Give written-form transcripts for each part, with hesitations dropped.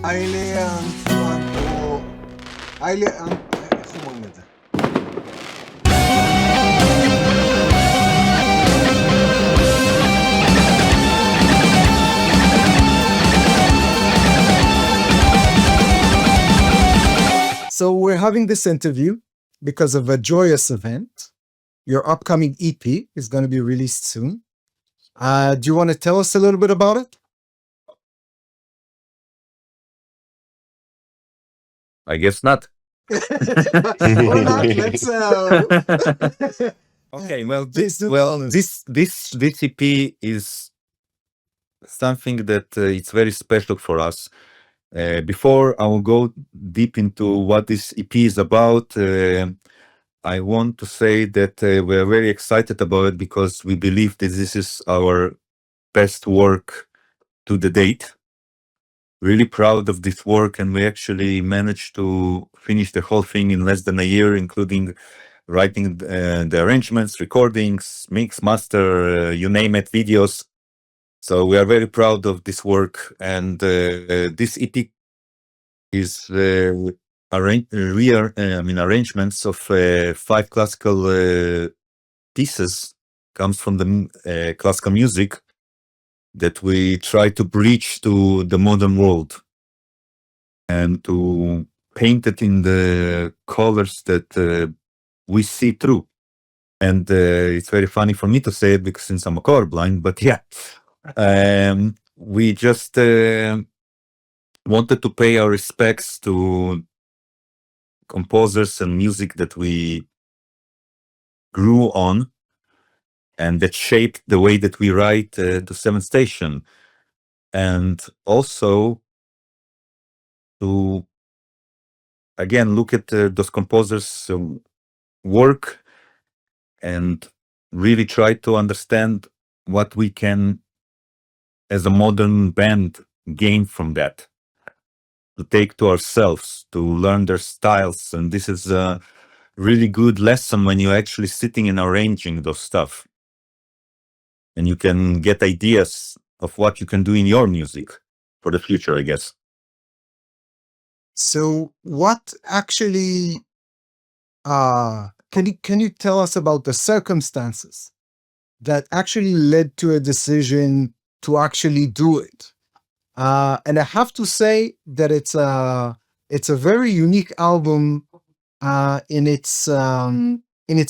Highly איך אומרים את זה? So we're having this interview because of a joyous event. Your upcoming EP is going to be released soon. Do you want to tell us a little bit about it? I guess not. Or not? Let's. Okay. Well, This EP is something that it's very special for us. Before I will go deep into what this EP is about, I want to say that we're very excited about it because we believe that this is our best work to the date. Really proud of this work, and we actually managed to finish the whole thing in less than a year, including writing the arrangements, recordings, mix, master, you name it, videos. So we are very proud of this work, and this EP is arrangements of 5 classical pieces, comes from the classical music that we try to bridge to the modern world and to paint it in the colors that we see through. And it's very funny for me to say it because since I'm a colorblind, but yeah, we just wanted to pay our respects to composers and music that we grew on and that shaped the way that we write the Seventh Station, and also to again look at those composers' work and really try to understand what we can, as a modern band, gain from that, to take to ourselves, to learn their styles. And this is a really good lesson when you're actually sitting and arranging those stuff. And you can get ideas of what you can do in your music for the future, I guess. So what actually can you tell us about the circumstances that actually led to a decision to actually do it? And I have to say that it's a very unique album in its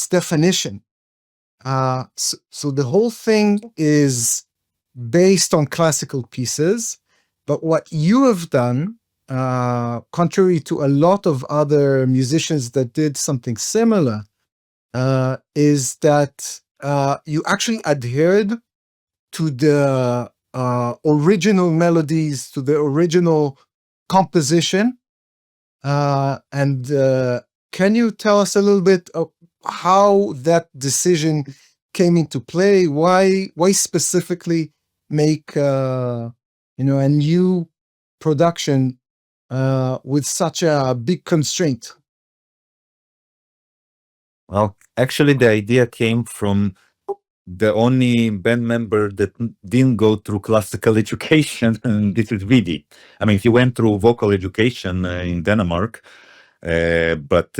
definition. So the whole thing is based on classical pieces, but what you have done, contrary to a lot of other musicians that did something similar, is that you actually adhered to the original melodies, to the original composition. And can you tell us a little bit of how that decision came into play? Why specifically make a new production with such a big constraint? Well, actually, the idea came from the only band member that didn't go through classical education, and this is Vidi. I mean, he went through vocal education in Denmark, but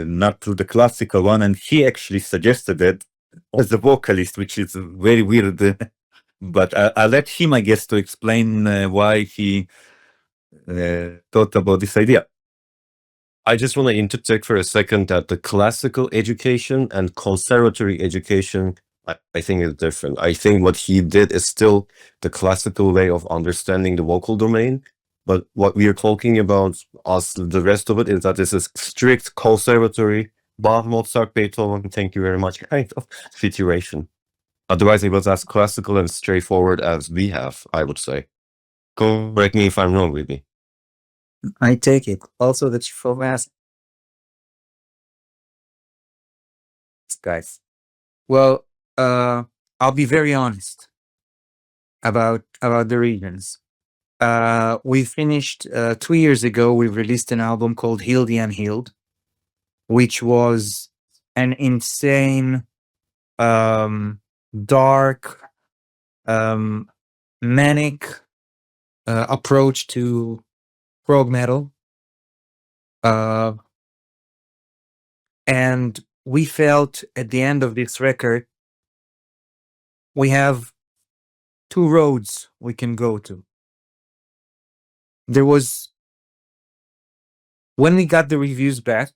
not through the classical one, and he actually suggested it as a vocalist, which is very weird. But I'll let him, I guess, to explain why he thought about this idea. I just want to interject for a second that the classical education and conservatory education, I think is different. I think what he did is still the classical way of understanding the vocal domain. But what we are talking about, us, the rest of it, is that this is strict conservatory, Bach, Mozart, Beethoven, thank you very much, kind of situation. Otherwise, it was as classical and straightforward as we have, I would say. Correct me if I'm wrong, with me. I take it. Also, the chief of mass. Guys. Well, I'll be very honest about the reasons. We finished 2 years ago. We released an album called Heal the Unhealed, which was an insane, dark, manic approach to prog metal. And we felt at the end of this record, we have two roads we can go to. There was, when we got the reviews back,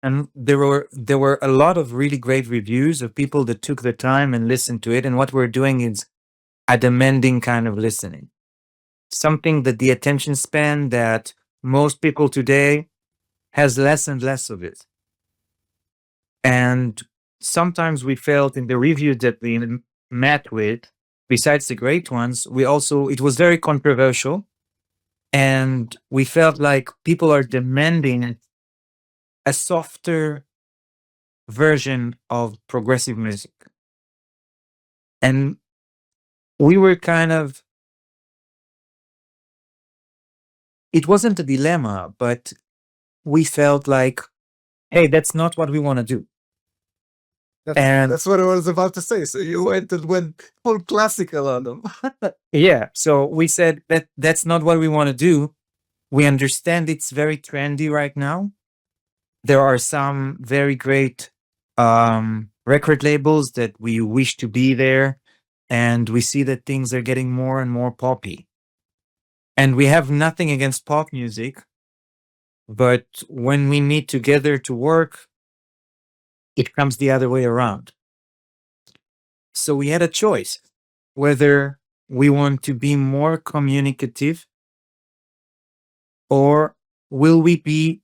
and there were a lot of really great reviews of people that took the time and listened to it. And what we're doing is a demanding kind of listening, something that the attention span that most people today has less and less of it. And sometimes we felt in the reviews that we met with, besides the great ones, it was very controversial. And we felt like people are demanding a softer version of progressive music. And we were it wasn't a dilemma, but we felt like, hey, that's not what we want to do. That's what I was about to say. So you went full classical on them. Yeah. So we said that's not what we want to do. We understand it's very trendy right now. There are some very great record labels that we wish to be there. And we see that things are getting more and more poppy. And we have nothing against pop music. But when we meet together to work, it comes the other way around. So we had a choice whether we want to be more communicative, or will we be,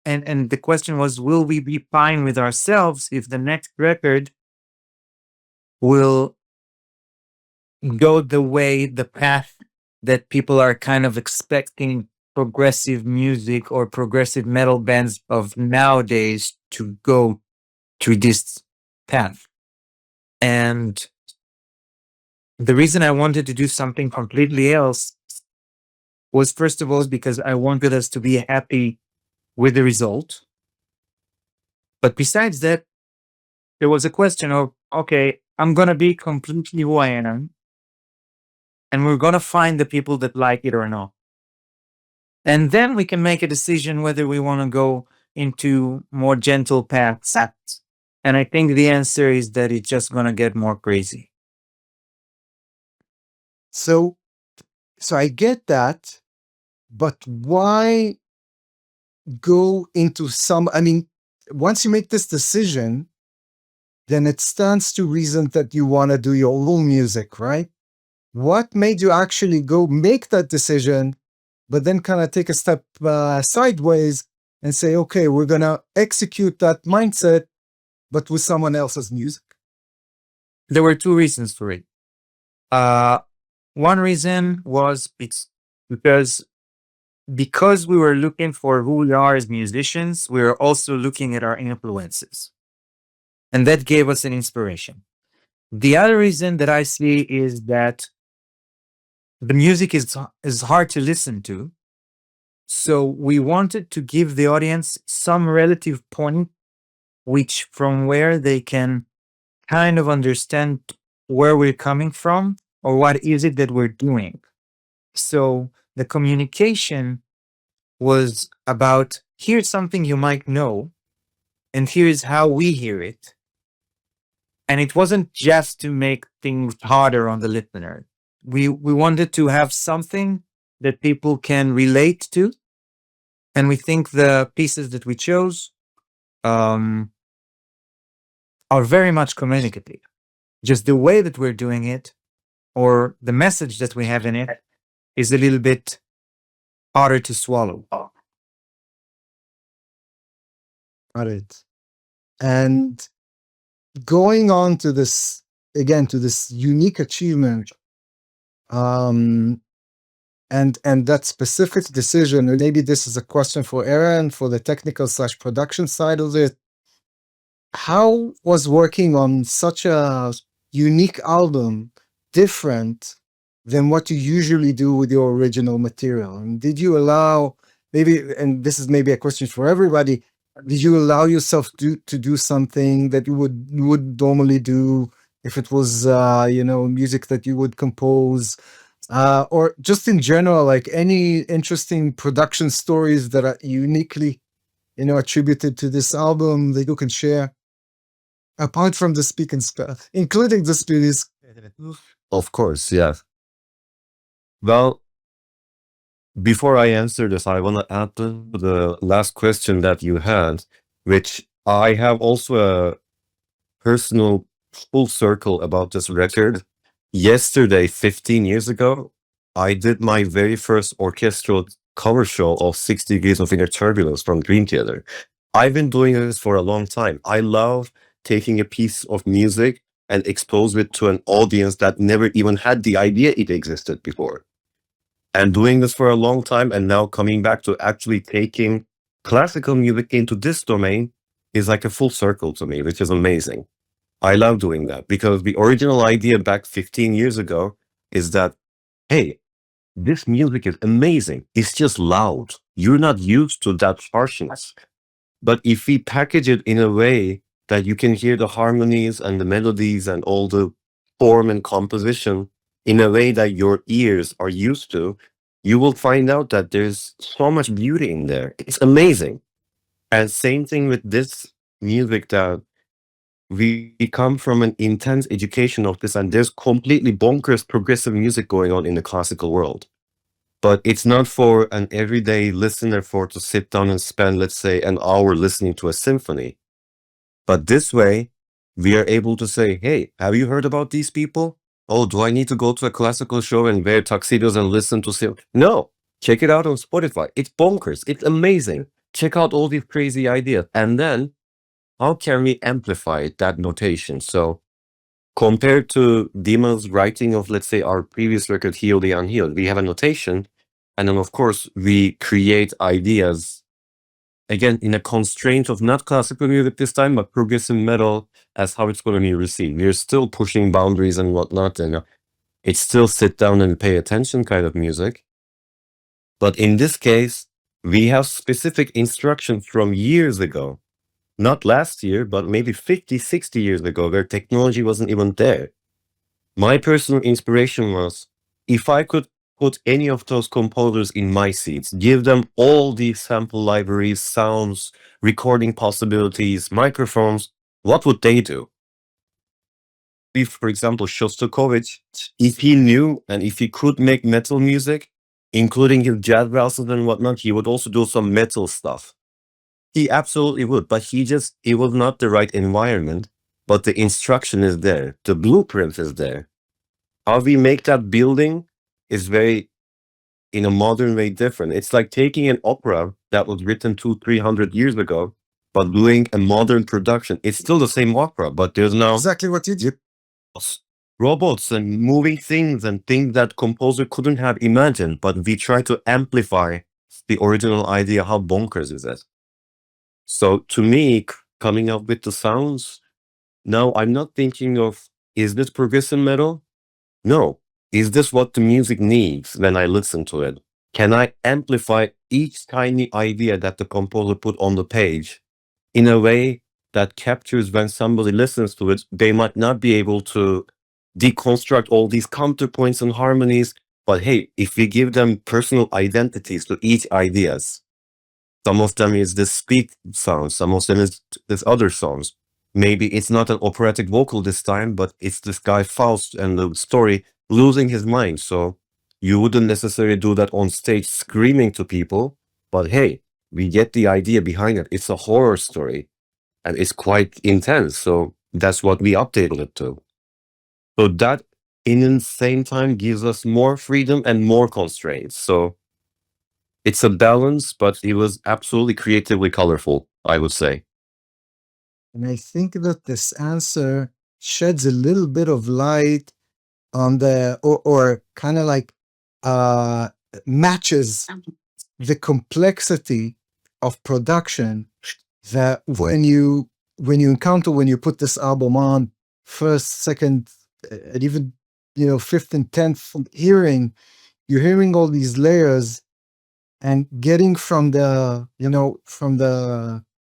and the question was, will we be fine with ourselves if the next record will go the path that people are kind of expecting progressive music or progressive metal bands of nowadays to go through this path. And the reason I wanted to do something completely else was, first of all, because I wanted us to be happy with the result. But besides that, there was a question of, okay, I'm going to be completely who I am, and we're going to find the people that like it or not. And then we can make a decision whether we want to go into more gentle paths. And I think the answer is that it's just going to get more crazy. So I get that, but why go into once you make this decision, then it stands to reason that you want to do your own music, right? What made you actually go make that decision, but then kind of take a step sideways and say, okay, we're going to execute that mindset, but with someone else's music? There were two reasons for it. One reason was because we were looking for who we are as musicians, we were also looking at our influences. And that gave us an inspiration. The other reason that I see is that the music is hard to listen to. So we wanted to give the audience some relative point, from where they can kind of understand where we're coming from or what is it that we're doing. So the communication was about, here's something you might know, and here's how we hear it. And it wasn't just to make things harder on the listener. We wanted to have something that people can relate to. And we think the pieces that we chose are very much communicative. Just the way that we're doing it, or the message that we have in it, is a little bit harder to swallow. Got it. And going on to this, again, to this unique achievement, and that specific decision, and maybe this is a question for Aaron, for the technical / production side of it. How was working on such a unique album different than what you usually do with your original material? And did you allow, maybe, and this is maybe a question for everybody, did you allow yourself to do something that you would normally do if it was music that you would compose or just in general, like any interesting production stories that are uniquely, attributed to this album that you can share, apart from the speak and spell, including the speedies. Of course, yeah. Well, before I answer this, I want to add to the last question that you had, which I have also a personal full circle about this record. Yesterday, 15 years ago, I did my very first orchestral cover show of 6 Degrees of Inner Turbulence from Dream Theater. I've been doing this for a long time. I love taking a piece of music and expose it to an audience that never even had the idea it existed before. And doing this for a long time, and now coming back to actually taking classical music into this domain is like a full circle to me, which is amazing. I love doing that because the original idea back 15 years ago is that, hey, this music is amazing. It's just loud. You're not used to that harshness. But if we package it in a way that you can hear the harmonies and the melodies and all the form and composition in a way that your ears are used to, you will find out that there's so much beauty in there. It's amazing. And same thing with this music, that we come from an intense education of this, and there's completely bonkers progressive music going on in the classical world. But it's not for an everyday listener to sit down and spend, let's say, an hour listening to a symphony. But this way, we are able to say, hey, have you heard about these people? Oh, do I need to go to a classical show and wear tuxedos and listen to No, check it out on Spotify. It's bonkers. It's amazing. Check out all these crazy ideas. And then how can we amplify that notation? So compared to Dima's writing of, let's say, our previous record, Heal the Unhealed, we have a notation. And then, of course, we create ideas, again, in a constraint of not classical music this time, but progressive metal as how it's going to be received. We're still pushing boundaries and whatnot. And it's still sit down and pay attention kind of music. But in this case, we have specific instructions from years ago. Not last year, but maybe 50, 60 years ago, where technology wasn't even there. My personal inspiration was, if I could put any of those composers in my seats, give them all these sample libraries, sounds, recording possibilities, microphones, what would they do? If, for example, Shostakovich, if he knew and if he could make metal music, including his jazz valses and whatnot, he would also do some metal stuff. He absolutely would, but it was not the right environment, but the instruction is there. The blueprint is there. How we make that building is very, in a modern way, different. It's like taking an opera that was written 200-300 years ago, but doing a modern production. It's still the same opera, but there's now Exactly what you did. robots and moving things and things that composer couldn't have imagined, but we try to amplify the original idea. How bonkers is that? So to me, coming up with the sounds, now I'm not thinking of, is this progressive metal? No. Is this what the music needs when I listen to it? Can I amplify each tiny idea that the composer put on the page in a way that captures when somebody listens to it? They might not be able to deconstruct all these counterpoints and harmonies, but hey, if we give them personal identities to each ideas, some of them is this speak sound, some of them is this other songs. Maybe it's not an operatic vocal this time, but it's this guy Faust and the story losing his mind. So you wouldn't necessarily do that on stage screaming to people, but hey, we get the idea behind it. It's a horror story and it's quite intense. So that's what we updated it to. So that in the same time gives us more freedom and more constraints. So it's a balance, but it was absolutely creatively colorful, I would say. And I think that this answer sheds a little bit of light on or kind of like matches the complexity of production that when you put this album on first, second, and even fifth and 10th hearing, you're hearing all these layers and getting from the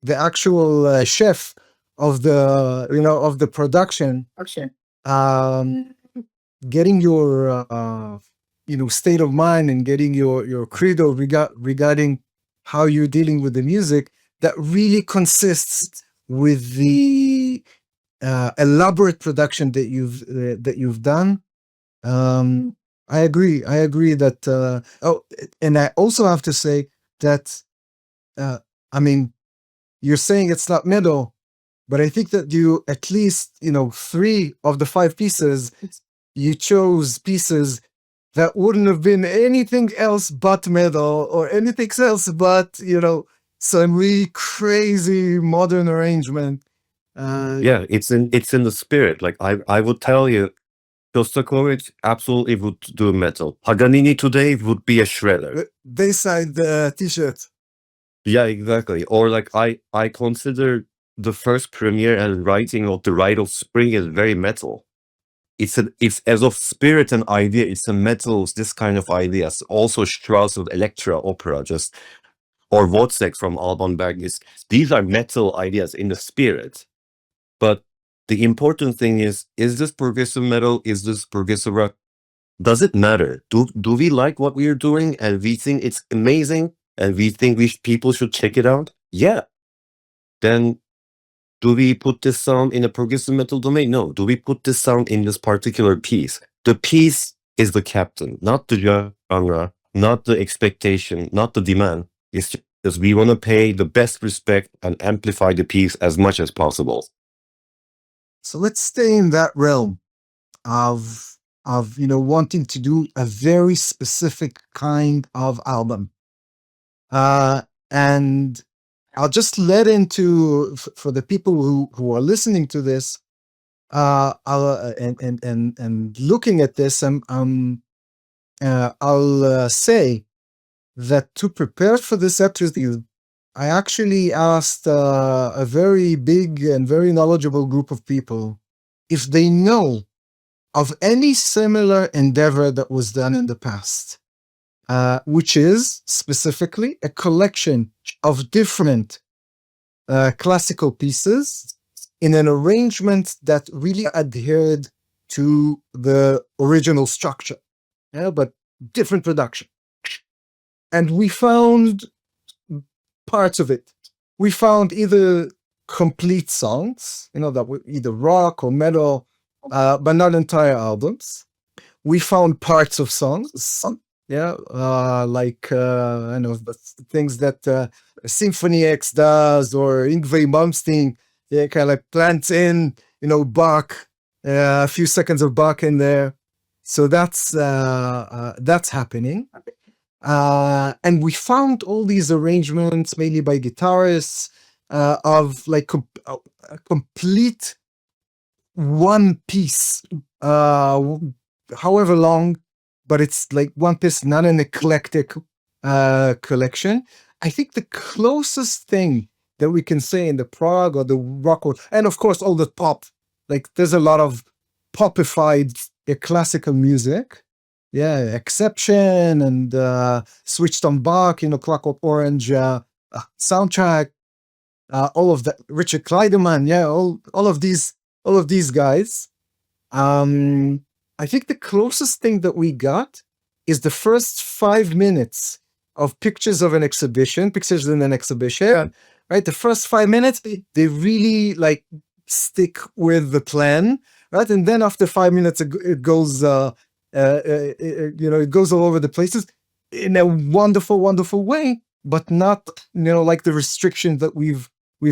actual chef of the production, getting your state of mind and getting your credo regarding how you're dealing with the music, that really consists with the elaborate production that you've done. I agree that and I also have to say that I mean, you're saying it's not metal, but I think that you, at least 3 of the 5 pieces, you chose pieces that wouldn't have been anything else but metal, or anything else but some really crazy modern arrangement. Yeah, it's in the spirit. Like I would tell you, Shostakovich absolutely would do metal. Paganini today would be a shredder. Bayside t-shirt. Yeah, exactly. Or like I consider the first premiere and writing of the Rite of Spring is very metal. It's as of spirit and idea, it's a metal, this kind of ideas. Also Strauss' Electra opera, just or Wozzeck from Alban Berg, these are metal ideas in the spirit. But the important thing is this progressive metal? Is this progressive rock? Does it matter? Do we like what we are doing and we think it's amazing and we think people should check it out? Yeah. Then do we put this sound in a progressive metal domain? No. Do we put this sound in this particular piece? The piece is the captain, not the genre, not the expectation, not the demand. It's just we want to pay the best respect and amplify the piece as much as possible. So let's stay in that realm of wanting to do a very specific kind of album. And I'll just let into, for the people who are listening to this, and looking at this, I'll say that to prepare for this episode, I actually asked a very big and very knowledgeable group of people if they know of any similar endeavor that was done in the past, which is specifically a collection of different classical pieces in an arrangement that really adhered to the original structure, but different production. And we found parts of it. We found either complete songs, that were either rock or metal, but not entire albums. We found parts of songs, like I know things that Symphony X does, or Yngwie Malmsteen, kind of plants in, Bach, a few seconds of Bach in there. So that's happening. And we found all these arrangements, mainly by guitarists, of like a complete one piece, however long, but it's like one piece, not an eclectic collection. I think the closest thing that we can say in the prog or the rock, and of course all the pop, like there's a lot of popified classical music. Yeah, Exception and Switched on Bach, Clockwork Orange soundtrack, all of that, Richard Kleiderman, all of these guys. I think the closest thing that we got is the first 5 minutes of pictures in an exhibition, right? The first 5 minutes, they really like stick with the plan, right? And then after 5 minutes, it goes, it goes all over the places in a wonderful, wonderful way, but not, like the restrictions that we've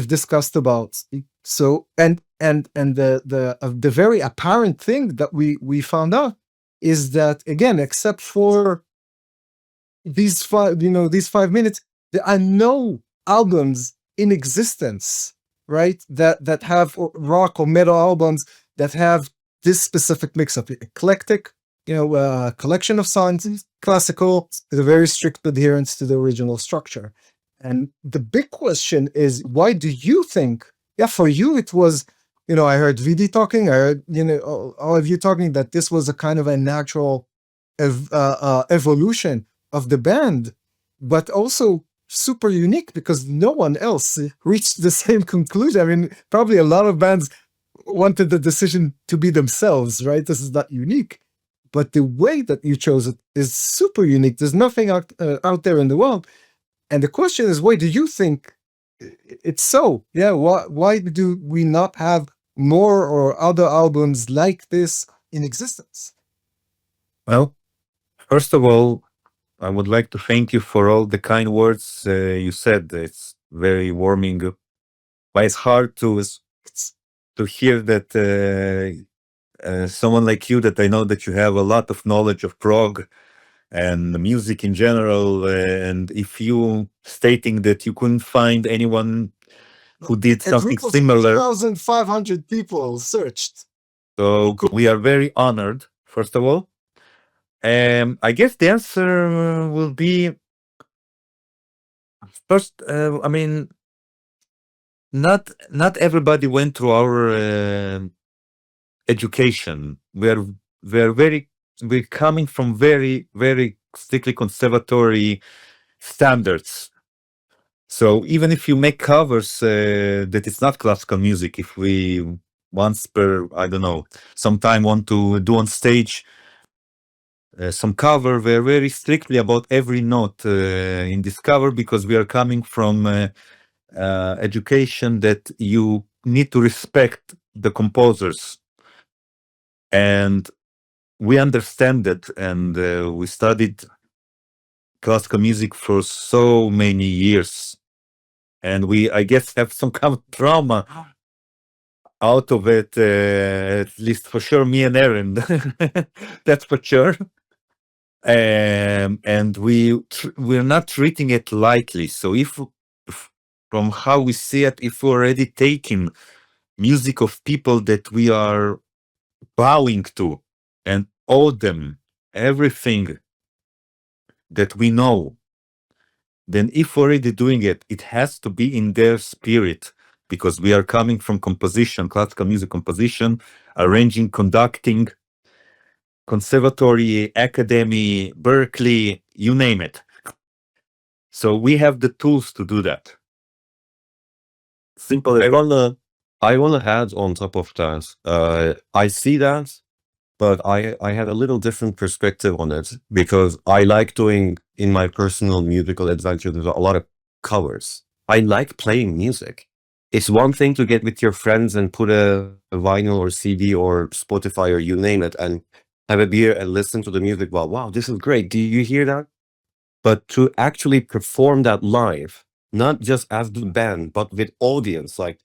discussed about. So, and the very apparent thing that we found out is that, again, except for these 5 minutes, there are no albums in existence, right? That have rock or metal albums that have this specific mix of eclectic, collection of songs, classical, with a very strict adherence to the original structure. And the big question is, why do you think, for you it was, I heard Vidi talking, I heard, all of you talking, that this was a kind of a natural evolution of the band, but also super unique because no one else reached the same conclusion. I mean, probably a lot of bands wanted the decision to be themselves, right? This is not unique. but the way that you chose it is super unique. There's nothing out there in the world. And the question is, why do you think it's so? Yeah, why do we not have more or other albums like this in existence? Well, first of all, I would like to thank you for all the kind words you said. It's very warming, but it's hard to hear that someone like you, that I know that you have a lot of knowledge of prog and music in general, and if you stating that you couldn't find anyone who did something similar, 2,500 people searched. so we are very honored, first of all. I guess the answer will be first. I mean, not everybody went through our education. We're coming from very strictly conservatory standards. So even if you make covers that it's not classical music, if we once per, I don't know, sometime want to do on stage some cover, we're very strictly about every note in this cover, because we are coming from education that you need to respect the composers. And we understand it, and we studied classical music for so many years. And we, I guess, have some kind of trauma out of it, at least for sure, me and Aaron. That's for sure. And we're not treating it lightly. So if from how we see it, if we're already taking music of people that we are bowing to and owe them everything that we know, then if we're already doing it, it has to be in their spirit, because we are coming from composition, classical music composition, arranging, conducting, conservatory, academy, Berkeley, you name it. So we have the tools to do that. Simple. I wanna add on top of that. I see that, but I had a little different perspective on it, because I like doing, in my personal musical adventure, there's a lot of covers. I like playing music. It's one thing to get with your friends and put a vinyl or CD or Spotify or you name it and have a beer and listen to the music. Well, wow, this is great. Do you hear that? But to actually perform that live, not just as the band, but with audience, like,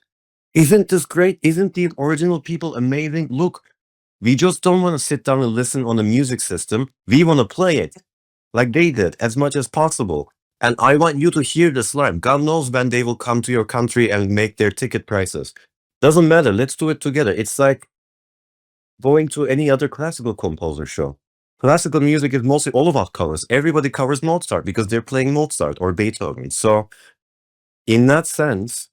isn't this great? Isn't the original people amazing? Look, we just don't want to sit down and listen on a music system. We want to play it like they did as much as possible. And I want you to hear this live. God knows when they will come to your country and make their ticket prices. Doesn't matter. Let's do it together. It's like going to any other classical composer show. Classical music is mostly all about covers. Everybody covers Mozart because they're playing Mozart or Beethoven. So in that sense,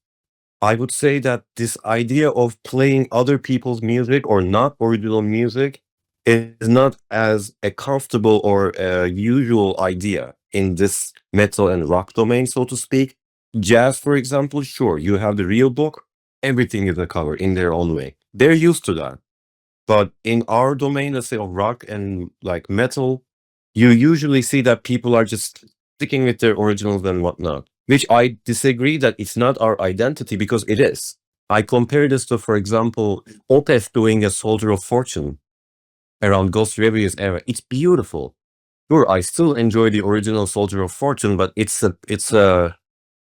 I would say that this idea of playing other people's music or not original music is not as a comfortable or a usual idea in this metal and rock domain, so to speak. Jazz, for example, sure, you have the real book, everything is a cover in their own way. They're used to that. But in our domain, let's say of rock and like metal, you usually see that people are just sticking with their originals and whatnot, which I disagree that it's not our identity, because it is. I compare this to, for example, Opeth doing a Soldier of Fortune around Ghost Review's era. It's beautiful. Sure, I still enjoy the original Soldier of Fortune, but it's a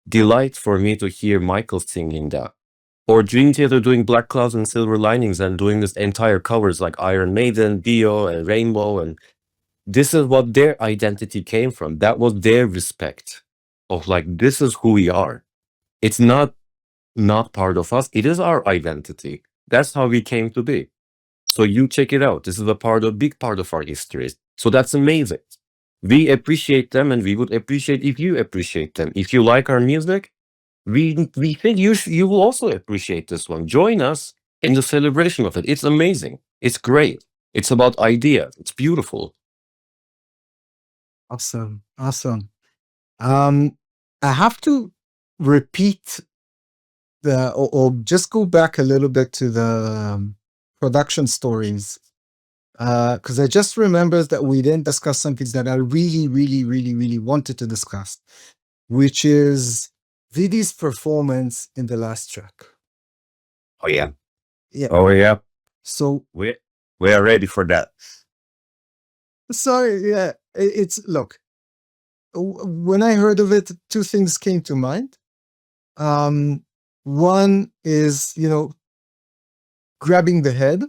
delight for me to hear Michael singing that. Or Dream Theater doing Black Clouds and Silver Linings and doing this entire covers like Iron Maiden, Dio, and Rainbow. And this is what their identity came from. That was their respect of like, this is who we are. It's not part of us. It is our identity. That's how we came to be. So you check it out. This is a big part of our history. So that's amazing. We appreciate them, and we would appreciate if you appreciate them. If you like our music, we think you will also appreciate this one. Join us in the celebration of it. It's amazing. It's great. It's about ideas. It's beautiful. Awesome. I have to repeat or just go back a little bit to the production stories. because I just remembered that we didn't discuss something that I really wanted to discuss, which is Vidi's performance in the last track. Oh yeah. Yeah. Oh yeah. So We are ready for that. sorry, yeah, it's look. When I heard of it, two things came to mind. One is, grabbing the head.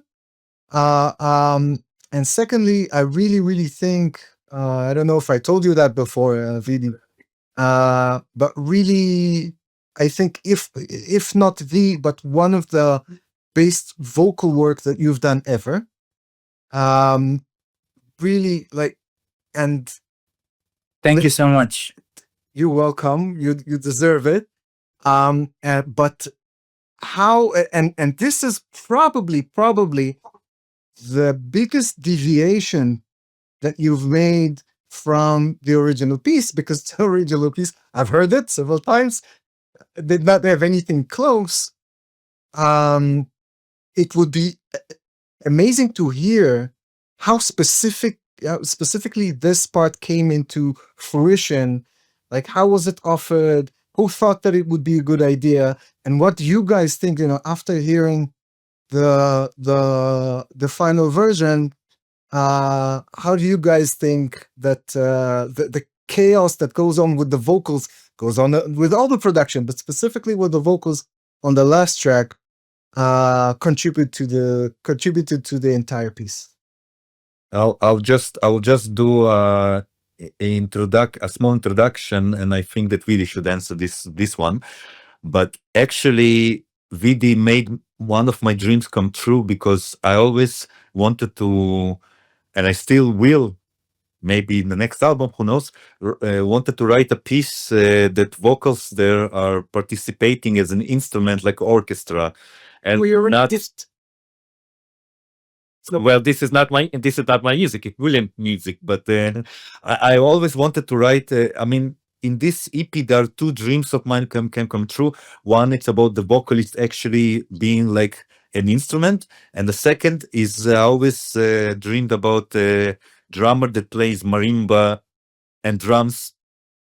And secondly, I really think, I don't know if I told you that before, Vidi, but really, I think if not but one of the best vocal work that you've done ever. Really, like, and Thank you so much. you're welcome. You deserve it. But how, and this is probably the biggest deviation that you've made from the original piece, because the original piece, I've heard it several times, did not have anything close. It would be amazing to hear how specifically this part came into fruition. Like, how was it offered? Who thought that it would be a good idea? And what do you guys think, after hearing the final version, how do you guys think that the chaos that goes on with the vocals goes on with all the production, but specifically with the vocals on the last track, contributed to the entire piece? I'll just do a small introduction, and I think that Vidi should answer this one. But actually, Vidi made one of my dreams come true, because I always wanted to, and I still will, maybe in the next album, who knows, wanted to write a piece that vocals there are participating as an instrument, like orchestra, and not. Well, this is not my music. It's William music, but I always wanted to write. I mean, in this EP, there are two dreams of mine can come true. One, it's about the vocalist actually being like an instrument, and the second is I always dreamed about a drummer that plays marimba and drums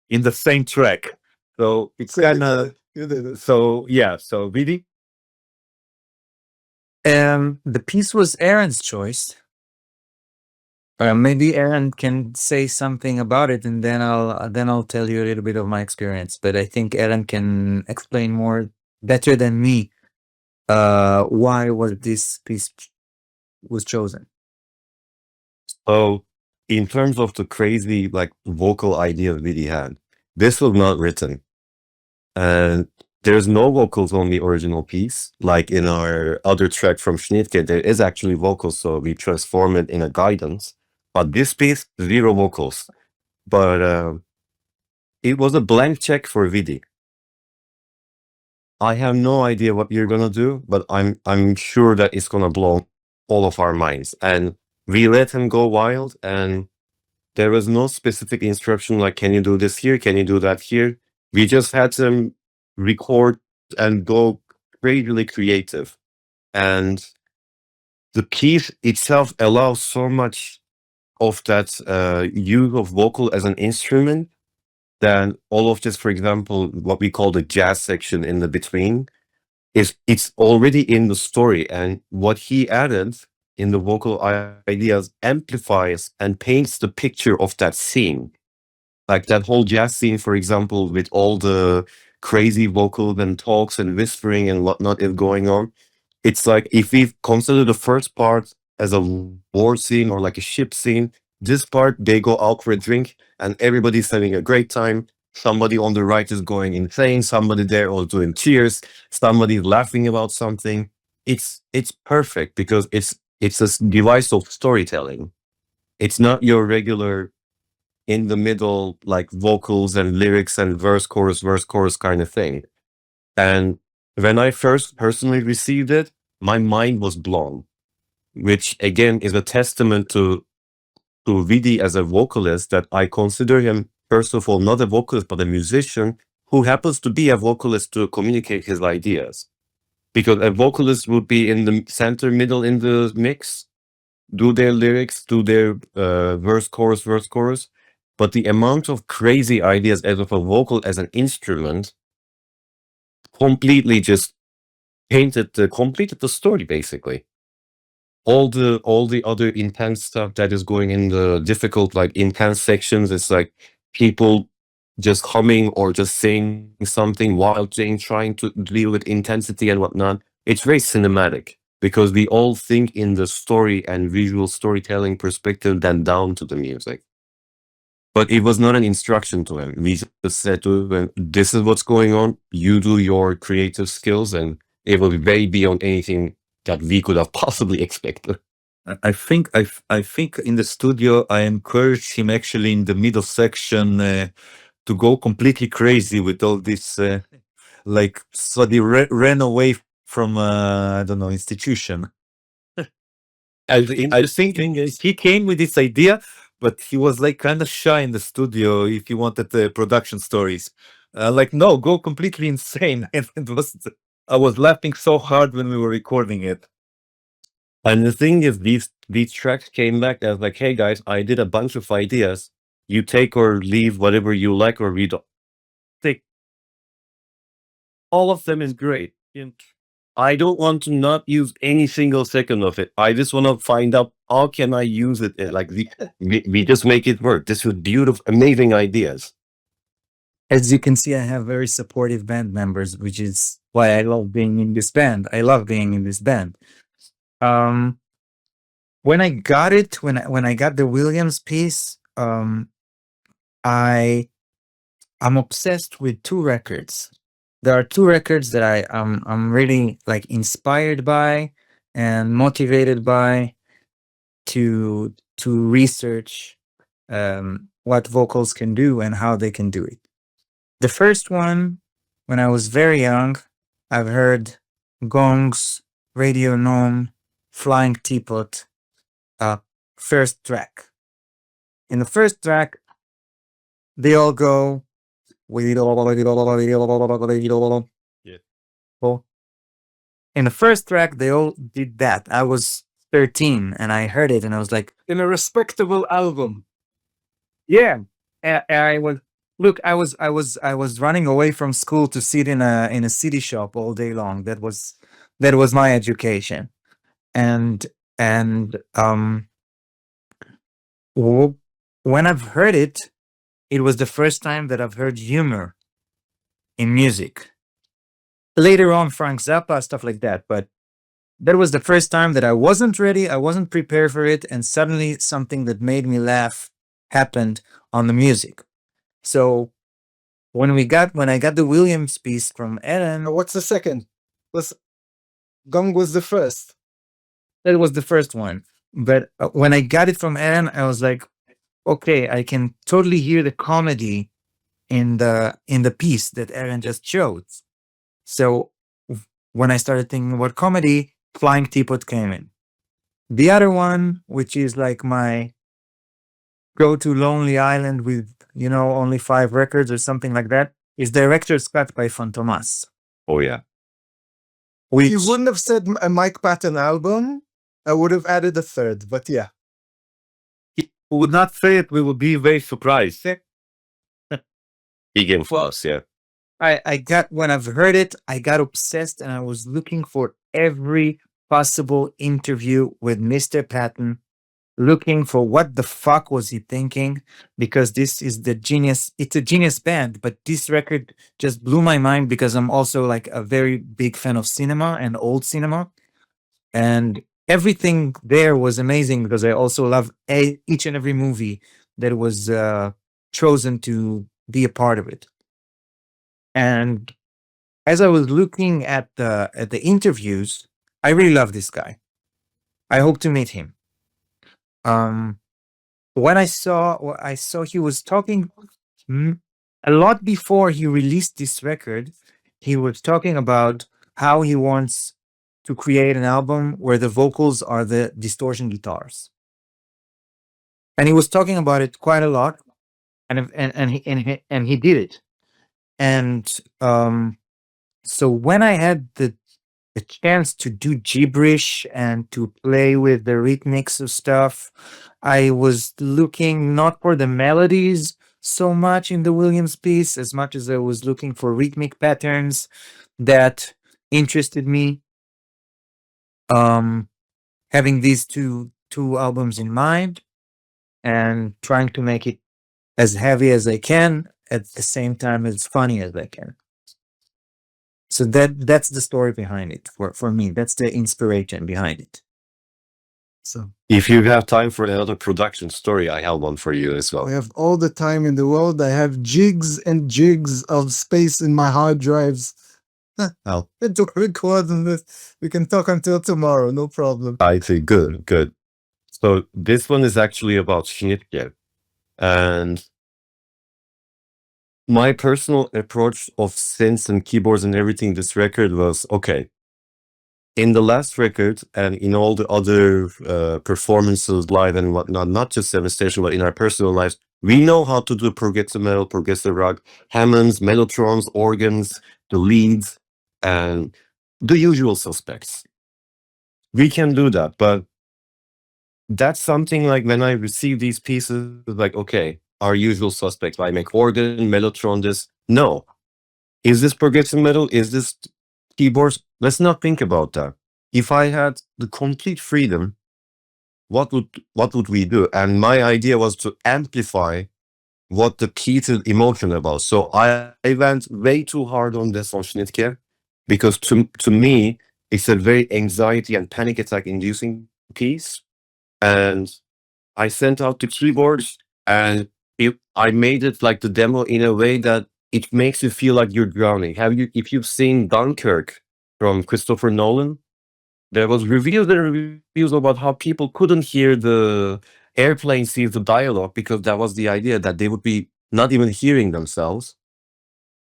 in the same track. So it's kind of so yeah. So Vidi. The piece was Aaron's choice. Maybe Aaron can say something about it, and then I'll tell you a little bit of my experience. But I think Aaron can explain more better than me why was this piece was chosen. So, in terms of the crazy like vocal idea Vidi had, this was not written, and there's no vocals on the original piece. Like in our other track from Schnittke, there is actually vocals, so we transform it in a guidance. But this piece, zero vocals. But it was a blank check for Vidi. I have no idea what you're gonna do, but I'm sure that it's gonna blow all of our minds. And we let him go wild, and there was no specific instruction like, can you do this here? Can you do that here? We just had him record and go crazily creative. And the piece itself allows so much of that use of vocal as an instrument, then all of this, for example, what we call the jazz section in the between, it's already in the story, and what he added in the vocal ideas amplifies and paints the picture of that scene. Like that whole jazz scene, for example, with all the crazy vocals and talks and whispering and whatnot is going on. It's like if we consider the first part as a war scene or like a ship scene, this part, they go out for a drink and everybody's having a great time. Somebody on the right is going insane. Somebody there all doing cheers. Somebody laughing about something. It's perfect because it's a device of storytelling. It's not your regular in the middle like vocals and lyrics and verse chorus kind of thing. And when I first personally received it, my mind was blown, which again is a testament to Vidi as a vocalist, that I consider him, first of all, not a vocalist, but a musician who happens to be a vocalist to communicate his ideas. Because a vocalist would be in the center middle in the mix, do their lyrics, do their verse, chorus, but the amount of crazy ideas as of a vocal as an instrument completely just completed the story basically. All the other intense stuff that is going in the difficult, like intense sections, it's like people just humming or just saying something while trying to deal with intensity and whatnot. It's very cinematic because we all think in the story and visual storytelling perspective than down to the music. But it was not an instruction to him. We just said to him, this is what's going on. You do your creative skills and it will be way beyond anything that we could have possibly expected. I think in the studio I encouraged him actually in the middle section to go completely crazy with all this like so they ran away from I don't know institution. I think he came with this idea, but he was like kind of shy in the studio if he wanted the production stories. Like no, go completely insane. And I was laughing so hard when we were recording it. And the thing is, these tracks came back as like, hey guys, I did a bunch of ideas. You take or leave whatever you like or read. Take all of them is great. And I don't want to not use any single second of it. I just want to find out how can I use it. Like we just make it work. This was beautiful, amazing ideas. As you can see, I have very supportive band members, which is why I love being in this band. I love being in this band. When I got it, when I got the Williams piece, I'm obsessed with two records. There are two records that I'm really like inspired by and motivated by to research what vocals can do and how they can do it. The first one, when I was very young, I've heard Gongs, Radio Gnome, Flying Teapot, first track. In the first track, they all go. Yeah. Well, in the first track, they all did that. I was 13 and I heard it and I was like, in a respectable album. Yeah. I was look, I was running away from school to sit in a city shop all day long. That was my education. And when I've heard it, it was the first time that I've heard humor in music. Later on, Frank Zappa, stuff like that. But that was the first time that I wasn't ready, I wasn't prepared for it, and suddenly something that made me laugh happened on the music. So when I got the Williams piece from Ellen, What's the second? Gong was the first. that was the first one. But when I got it from Ellen, I was like, okay, I can totally hear the comedy in the piece that Aaron just showed. So when I started thinking about comedy, Flying Teapot came in. The other one, which is like my go to Lonely Island with, only 5 records or something like that, is Director's Cut by Fantomas. Oh yeah. If you wouldn't have said a Mike Patton album, I would have added a third, but yeah. Who would not say it, we would be very surprised. Big influence, yeah. When I've heard it, I got obsessed and I was looking for every possible interview with Mr. Patton, looking for what the fuck was he thinking, because this is it's a genius band, but this record just blew my mind because I'm also like a very big fan of cinema and old cinema. And everything there was amazing because I also love each and every movie that was chosen to be a part of it. And as I was looking at the interviews, I really love this guy. I hope to meet him. When I saw he was talking a lot before he released this record. He was talking about how he wants to create an album where the vocals are the distortion guitars, and he was talking about it quite a lot, and he did it. And so when I had the chance to do gibberish and to play with the rhythmics of stuff. I was looking not for the melodies so much in the Williams piece as much as I was looking for rhythmic patterns that interested me. Having these two albums in mind and trying to make it as heavy as I can at the same time as funny as I can. So that's the story behind it for me. That's the inspiration behind it. So If you have time for another production story, I have one for you as I well. have all the time in the world. I have jigs and jigs of space in my hard drives. Oh. To record on this. We can talk until tomorrow, no problem. I think good. So this one is actually about Schnittke. And my personal approach of synths and keyboards and everything, this record was, okay, in the last record and in all the other performances live and whatnot, not just Seven Station, but in our personal lives, we know how to do progressive metal, progressive rock, Hammonds, Mellotrons, organs, the leads, and the usual suspects. We can do that, but that's something like when I receive these pieces, like, okay, our usual suspects, I make organ, Mellotron, this. No. Is this progressive metal? Is this keyboards? Let's not think about that. If I had the complete freedom, what would we do? And my idea was to amplify what the piece is emotional about. So I went way too hard on this on Schnittke because to me, it's a very anxiety and panic attack inducing piece. And I sent out the keyboards and I made it like the demo in a way that it makes you feel like you're drowning. If you've seen Dunkirk from Christopher Nolan, there was reviews and reviews about how people couldn't hear the airplane scenes, the dialogue, because that was the idea that they would be not even hearing themselves.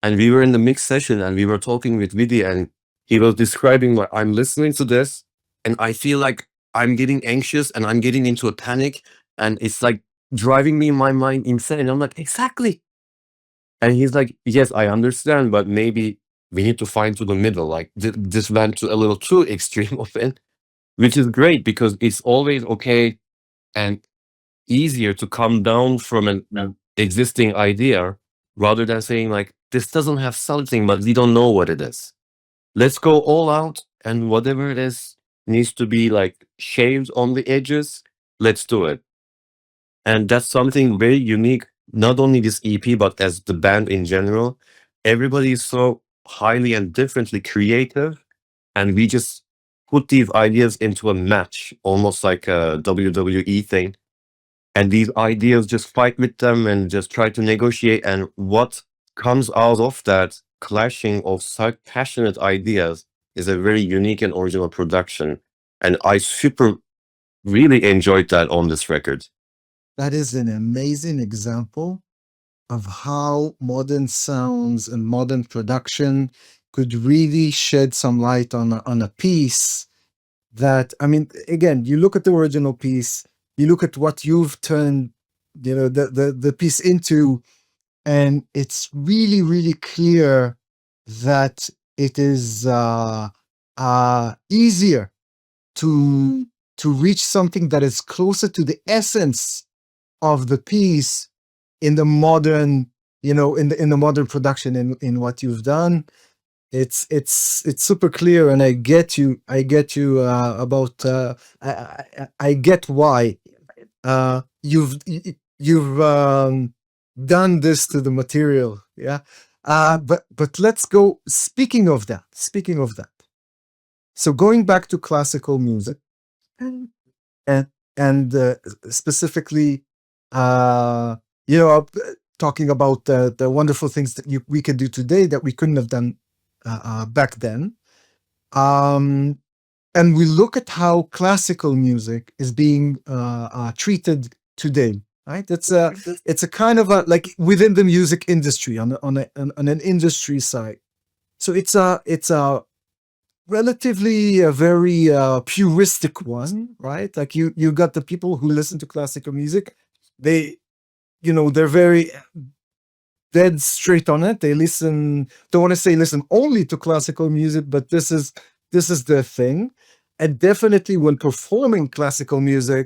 And we were in the mix session and we were talking with Vidi and he was describing like, I'm listening to this and I feel like I'm getting anxious and I'm getting into a panic and it's like driving me in my mind insane. I'm like, exactly. And he's like, yes, I understand, but maybe we need to find to the middle. Like this went to a little too extreme of it, which is great because it's always okay and easier to come down from an existing idea rather than saying like, this doesn't have something, but we don't know what it is. Let's go all out and whatever it is needs to be like shaved on the edges. Let's do it. And that's something very unique, not only this EP, but as the band in general. Everybody is so highly and differently creative. And we just put these ideas into a match, almost like a WWE thing. And these ideas just fight with them and just try to negotiate. And what comes out of that clashing of such passionate ideas is a very unique and original production. And I really enjoyed that on this record. That is an amazing example of how modern sounds and modern production could really shed some light on a piece that, I mean, again, you look at the original piece, you look at what you've turned, the piece into, and it's really, really clear that it is easier to reach something that is closer to the essence of the piece in the modern, in the modern production in what you've done. It's super clear, and I get you about I get why you've done this to the material. Yeah. But let's go, speaking of that, so going back to classical music and specifically talking about the wonderful things that we can do today that we couldn't have done back then. And we look at how classical music is being treated today, right? It's a kind of like within the music industry on an industry side. So it's a relatively a very puristic one, right? Like you got the people who listen to classical music, they're very dead straight on it. They don't want to say listen only to classical music, but this is this is their thing. And definitely when performing classical music,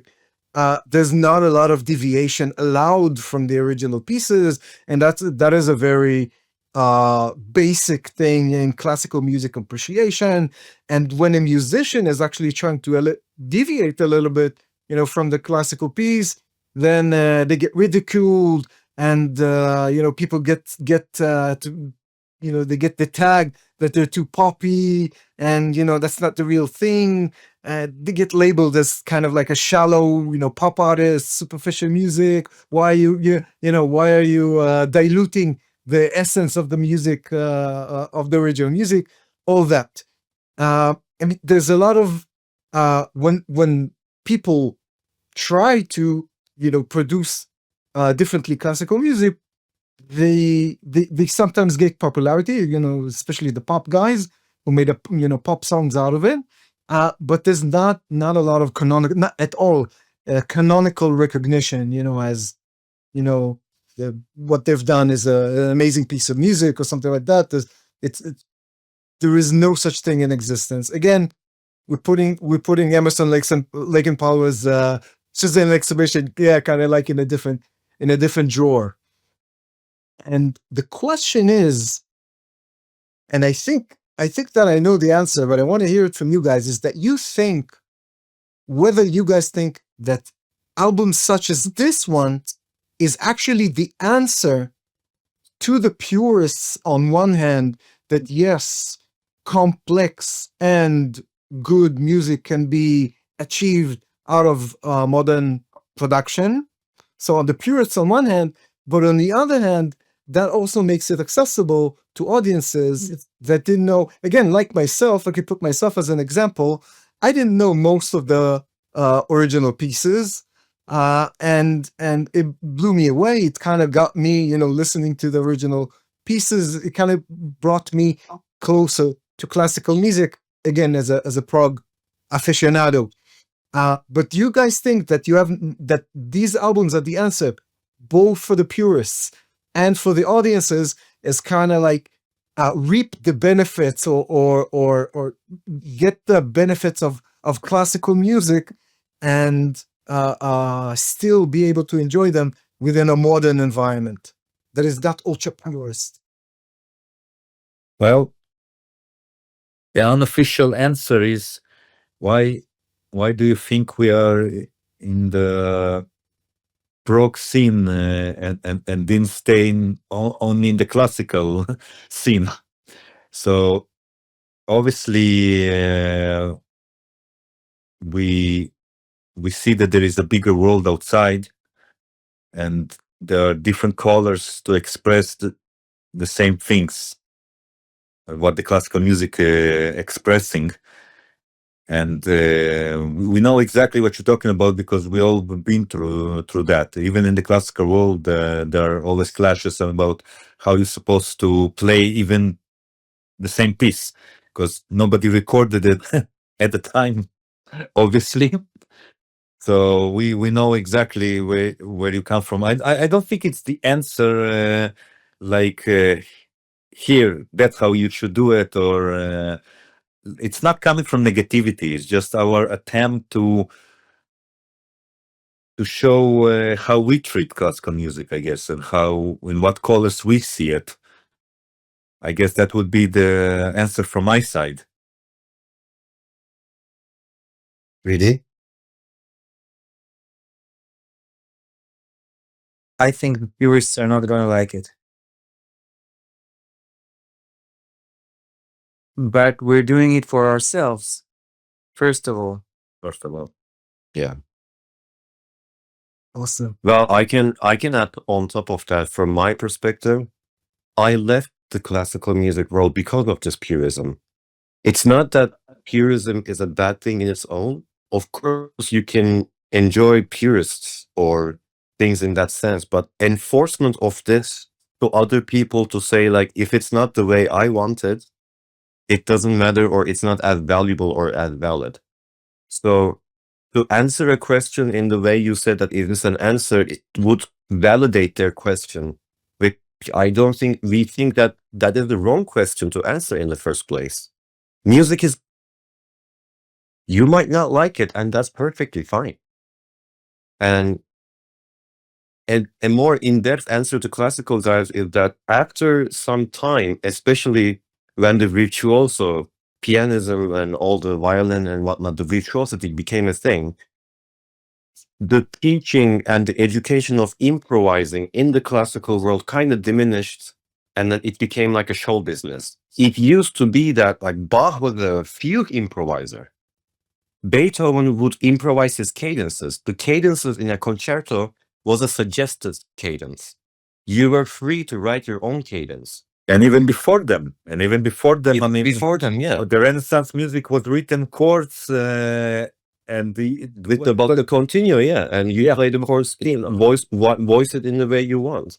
there's not a lot of deviation allowed from the original pieces, and that is a very basic thing in classical music appreciation. And when a musician is actually trying to deviate a little bit, from the classical piece, then they get ridiculed, and people get to, they get the tag that they're too poppy, and that's not the real thing. They get labeled as kind of like a shallow, pop artist, superficial music. Why why are you diluting the essence of the music, of the original music? All that. I mean, there's a lot of when people try to produce differently classical music, they sometimes get popularity, especially the pop guys who made up pop songs out of it. But there's not a lot of not at all canonical recognition, as what they've done is an amazing piece of music or something like that. There is no such thing in existence. Again, we're putting Emerson, Lake and Palmer's Shazam exhibition, kind of like in a different drawer. And the question is, and I think that I know the answer, but I want to hear it from you guys, is that whether you guys think that albums such as this one is actually the answer to the purists on one hand, that yes, complex and good music can be achieved out of modern production. So on the purists on one hand, but on the other hand, that also makes it accessible to audiences that didn't know. Again, like myself, I could put myself as an example. I didn't know most of the original pieces, and it blew me away. It kind of got me, listening to the original pieces. It kind of brought me closer to classical music again as a prog aficionado. But you guys think that that these albums are the answer, both for the purists and for the audiences, is kind of like reap the benefits or get the benefits of classical music and still be able to enjoy them within a modern environment that is that ultra purist? Well, the unofficial answer is why do you think we are in the prog scene and didn't stay only in the classical scene? So obviously we see that there is a bigger world outside, and there are different colors to express the same things, what the classical music expressing. And we know exactly what you're talking about because we all been through that. Even in the classical world, there are always clashes about how you're supposed to play even the same piece, because nobody recorded it at the time, obviously. So we know exactly where you come from. I don't think it's the answer, here, that's how you should do it, or it's not coming from negativity. It's just our attempt to show how we treat classical music, I guess, and in what colors we see it. I guess that would be the answer from my side. Really? I think the purists are not going to like it. But we're doing it for ourselves, first of all. First of all, Yeah. Awesome. Well, I can add on top of that, from my perspective, I left the classical music world because of this purism. It's not that purism is a bad thing in its own. Of course, you can enjoy purists or things in that sense, but enforcement of this to other people to say, like, if it's not the way I want it, it doesn't matter, or it's not as valuable or as valid. So to answer a question in the way you said that it is an answer, it would validate their question, which I don't think we think that is the wrong question to answer in the first place. Music is You might not like it, and that's perfectly fine. And a more in-depth answer to classical guys is that after some time, especially when the virtuoso pianism and all the violin and whatnot, the virtuosity became a thing, the teaching and the education of improvising in the classical world kind of diminished, and then it became like a show business. It used to be that like Bach was a fugue improviser. Beethoven would improvise his cadences. The cadences in a concerto was a suggested cadence. You were free to write your own cadence. And even before them, I mean, Before them, yeah. the Renaissance music was written chords, and With the continuo, yeah. And you play the chords, voice it in the way you want.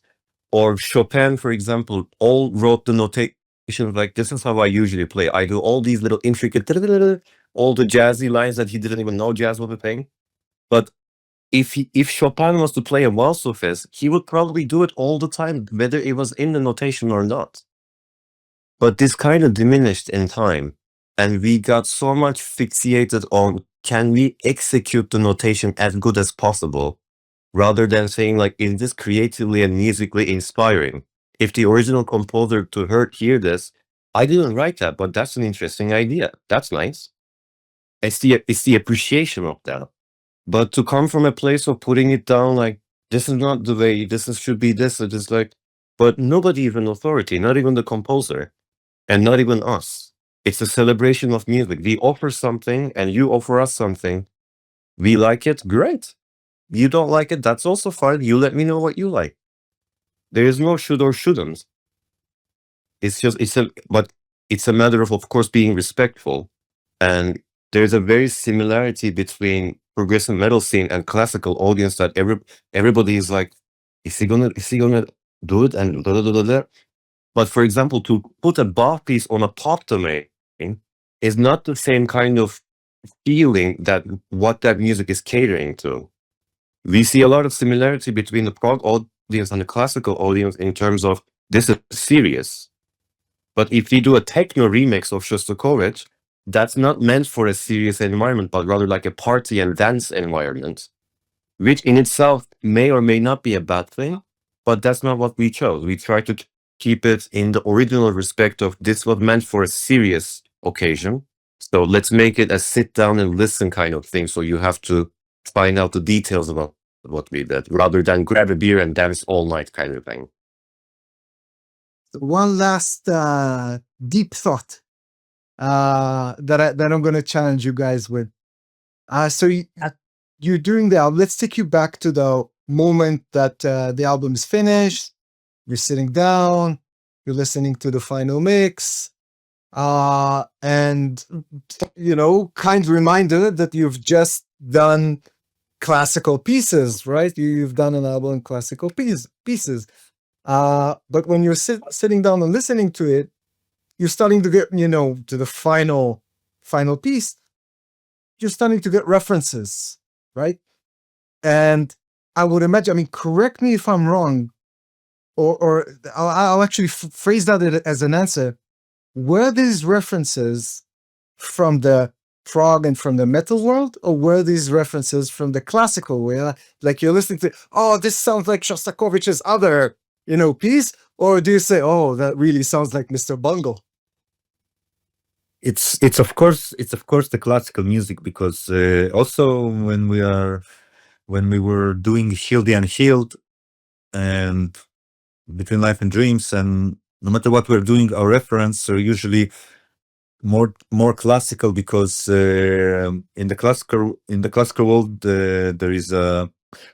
Or Chopin, for example, all wrote the notation like, this is how I usually play. I do all these little intricate, all the jazzy lines that he didn't even know jazz was a thing. But if Chopin was to play a waltz of his, he would probably do it all the time, whether it was in the notation or not. But this kind of diminished in time, and we got so much fixated on, can we execute the notation as good as possible, rather than saying like, is this creatively and musically inspiring? If the original composer to hear this, I didn't write that, but that's an interesting idea. That's nice. It's the appreciation of that. But to come from a place of putting it down, like, this is not the way, should be this, it is like, but nobody is an authority, not even the composer, and not even us. It's a celebration of music. We offer something, and you offer us something. We like it, great. You don't like it, that's also fine. You let me know what you like. There is no should or shouldn't. But it's a matter of course, being respectful. And there's a very similarity between progressive metal scene and classical audience that everybody is like, is he gonna do it? And blah, blah, blah, blah. But for example, to put a Bach piece on a pop domain is not the same kind of feeling that what that music is catering to. We see a lot of similarity between the prog audience and the classical audience in terms of, this is serious. But if we do a techno remix of Shostakovich, that's not meant for a serious environment, but rather like a party and dance environment, which in itself may or may not be a bad thing, but that's not what we chose. We try to keep it in the original respect of, this was meant for a serious occasion, so let's make it a sit down and listen kind of thing, so you have to find out the details about what we did, rather than grab a beer and dance all night kind of thing. One last deep thought that I'm going to challenge you guys with. So you're doing the album. Let's take you back to the moment that the album is finished. You're sitting down. You're listening to the final mix, and kind reminder that you've just done classical pieces, right? You've done an album in classical pieces. But when you're sitting down and listening to it, you're starting to get, to the final piece, you're starting to get references, right? And I would imagine, correct me if I'm wrong, or I'll actually phrase that as an answer. Were these references from the prog and from the metal world, or were these references from the classical world? Like you're listening to, oh, this sounds like Shostakovich's other piece, or do you say, oh, that really sounds like Mr. Bungle? It's of course the classical music, because also when we were doing Hildy Unhealed and Between Life and Dreams, and no matter what we're doing, our reference are usually more classical, because in the classical world there is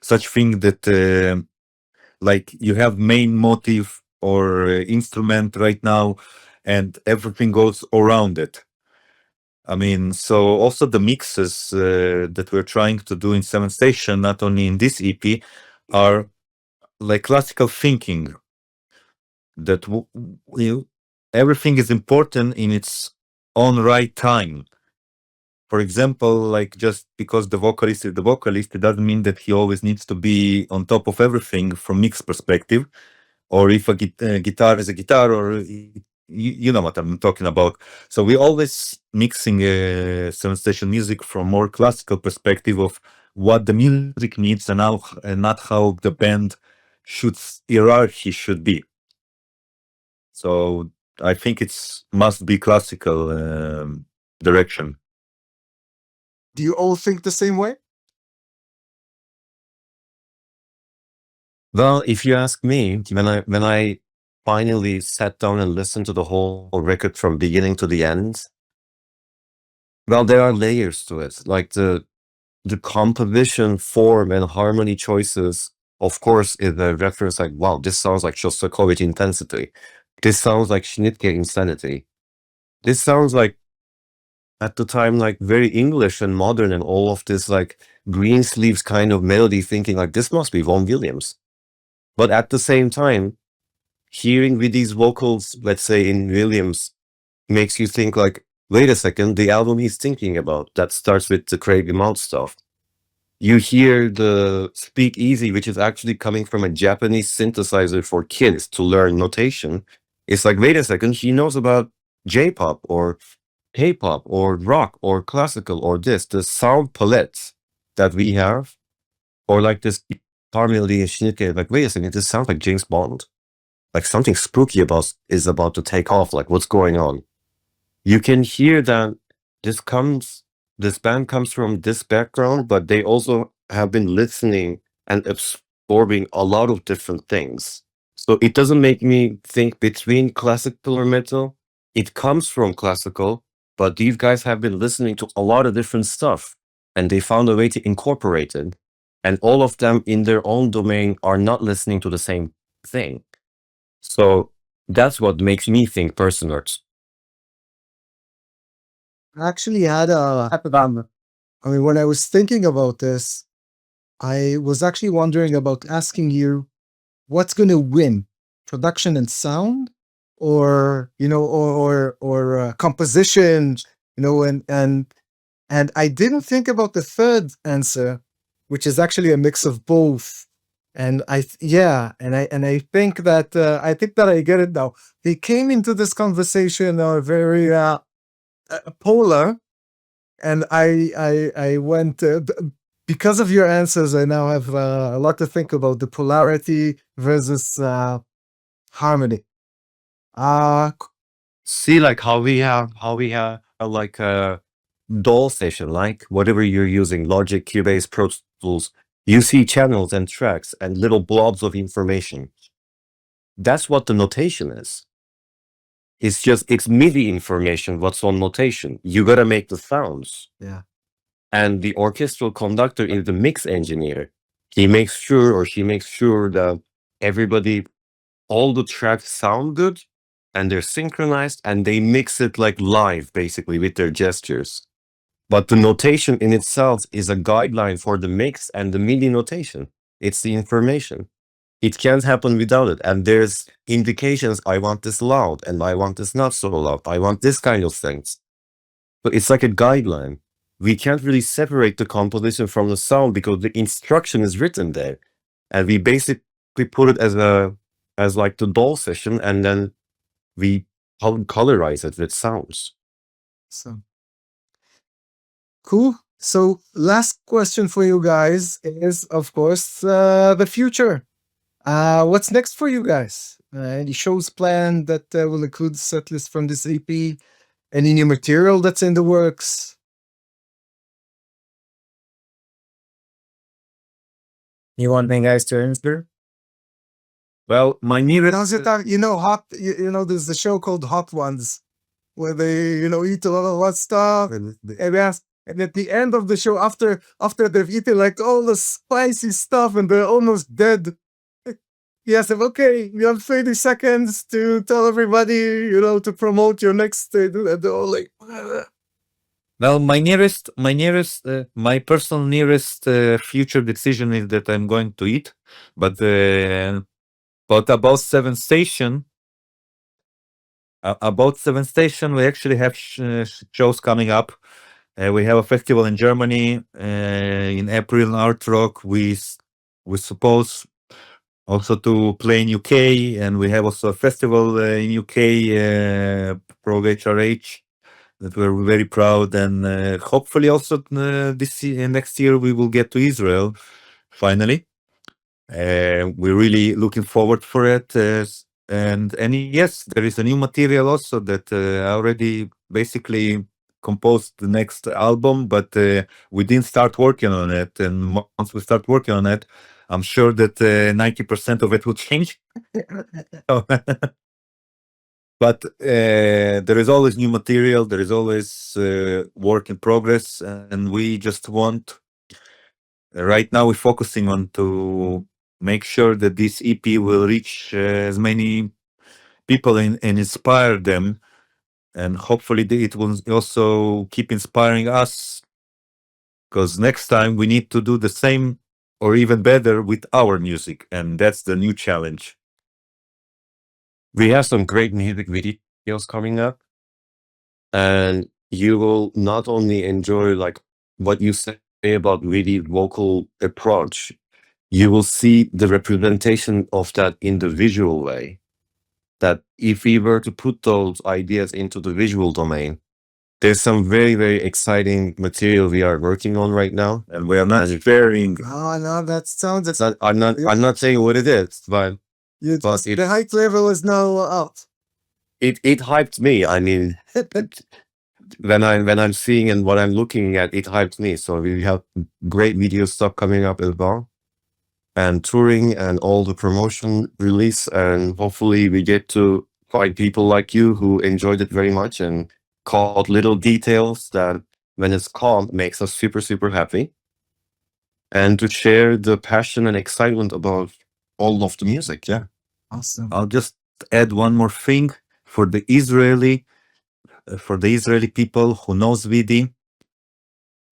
such thing that like you have main motive or instrument right now, and everything goes around it. So also the mixes that we're trying to do in Seventh Station, not only in this EP, are like classical thinking, that everything is important in its own right time. For example, like, just because the vocalist is the vocalist, it doesn't mean that he always needs to be on top of everything from mix perspective, or if a guitar is a guitar, or you know what I'm talking about. So we always mixing seven station music from more classical perspective of what the music needs and how and not how the band should hierarchy should be. So I think it's must be classical direction. Do you all think the same way? Well, if you ask me, when I finally sat down and listened to the whole record from beginning to the end, well, there are layers to it. Like the composition, form, and harmony choices, of course, is a reference like, wow, this sounds like Shostakovich intensity. This sounds like Schnittke insanity. This sounds like, at the time, like very English and modern and all of this like Greensleeves kind of melody, thinking like this must be Vaughan Williams. But at the same time, hearing with these vocals, let's say in Williams, makes you think like, wait a second, the album he's thinking about, that starts with the Craig Mouth stuff. You hear the Speak Easy, which is actually coming from a Japanese synthesizer for kids to learn notation. It's like, wait a second, he knows about J-pop or K-pop or rock or classical or this, the sound palette that we have, or like this harmony and Schnittke, like, wait a second, this sounds like James Bond. Like something spooky is about to take off, like what's going on? You can hear that this band comes from this background, but they also have been listening and absorbing a lot of different things. So it doesn't make me think between classical or metal. It comes from classical, but these guys have been listening to a lot of different stuff and they found a way to incorporate it. And all of them in their own domain are not listening to the same thing. So that's what makes me think person arts. I actually had I mean, when I was thinking about this, I was actually wondering about asking you what's going to win, production and sound, or composition, and I didn't think about the third answer, which is actually a mix of both. And I think that I get it now. They came into this conversation very polar, and I went because of your answers. I now have a lot to think about the polarity versus harmony. See, like how we have like a DAW session, like whatever you're using, Logic, Cubase, Pro Tools, you see channels and tracks and little blobs of information. That's what the notation is. It's MIDI information, what's on notation. You gotta make the sounds. Yeah. And the orchestral conductor is the mix engineer. He makes sure or she makes sure that all the tracks sound good and they're synchronized and they mix it like live, basically, with their gestures. But the notation in itself is a guideline for the mix and the MIDI notation. It's the information. It can't happen without it. And there's indications, I want this loud and I want this not so loud. I want this kind of things. But it's like a guideline. We can't really separate the composition from the sound because the instruction is written there. And we basically put it as like the DAW session, and then we colorize it with sounds. So cool. So last question for you guys is, of course, the future. What's next for you guys? Any shows planned that will include the set list from this EP? Any new material that's in the works? You want me guys to answer? Well, my nearest There's a show called Hot Ones where they, eat a lot of hot stuff, and at the end of the show, after they've eaten like all the spicy stuff and they're almost dead, he asked them, okay, you have 30 seconds to tell everybody, to promote your next, and they're all like, well, my personal nearest future decision is that I'm going to eat, but about Seven Station, we actually have shows coming up. We have a festival in Germany in April in Art Rock. We suppose also to play in UK, and we have also a festival in UK, Pro HRH, that we're very proud, and hopefully also next year we will get to Israel finally. We're really looking forward for it, and yes, there is a new material also that I already basically composed the next album, but we didn't start working on it, and once we start working on it, I'm sure that 90% of it will change. But there is always new material, there is always work in progress, and we just want, right now we're focusing on to make sure that this EP will reach as many people and inspire them, and hopefully it will also keep inspiring us, because next time we need to do the same or even better with our music, and that's the new challenge. We have some great music videos coming up, and you will not only enjoy like what you say about really vocal approach, you will see the representation of that in the visual way. That if we were to put those ideas into the visual domain, there's some very, very exciting material we are working on right now. And we are not sharing. Oh no, that sounds. It's not, I'm not saying what it is, but The hype level is now out. it hyped me. I mean, when I'm seeing and what I'm looking at, it hyped me. So we have great video stuff coming up as well, and touring and all the promotion release, and hopefully we get to find people like you who enjoyed it very much and caught little details that when it's caught makes us super, super happy, and to share the passion and excitement about all of the music. Yeah. Awesome. I'll just add one more thing for the Israeli people who knows Vidi.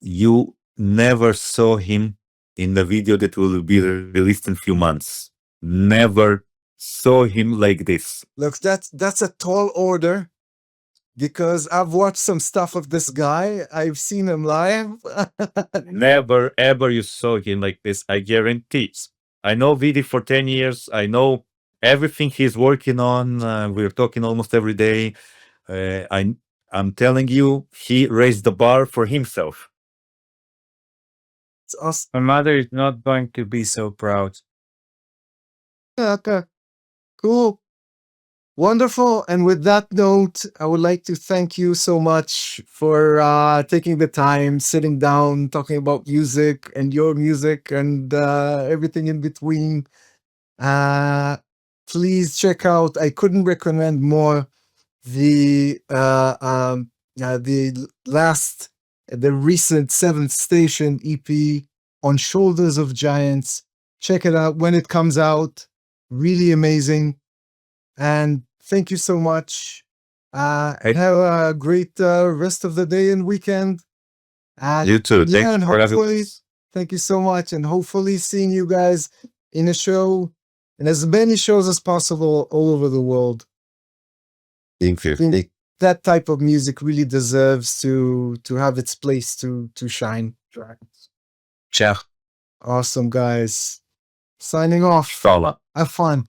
You never saw him in the video that will be released in a few months. Never saw him like this. Look, that's a tall order, because I've watched some stuff of this guy. I've seen him live. Never ever you saw him like this, I guarantee. I know Vidi for 10 years. I know everything he's working on. We're talking almost every day. I'm telling you, he raised the bar for himself. It's awesome. My mother is not going to be so proud. Okay. Cool. Wonderful. And with that note, I would like to thank you so much for taking the time, sitting down, talking about music and your music and everything in between. Please check out, I couldn't recommend more, the recent Seventh Station EP, On Shoulders of Giants. Check it out when it comes out. Really amazing. And thank you so much. Have a great rest of the day and weekend. You too. Yeah, and Thanks for having hopefully, us. thank you so much. And hopefully seeing you guys in a show, and as many shows as possible all over the world. Thank you. I think that type of music really deserves to have its place to shine. Ciao. Awesome, guys. Signing off. Fala. Have fun.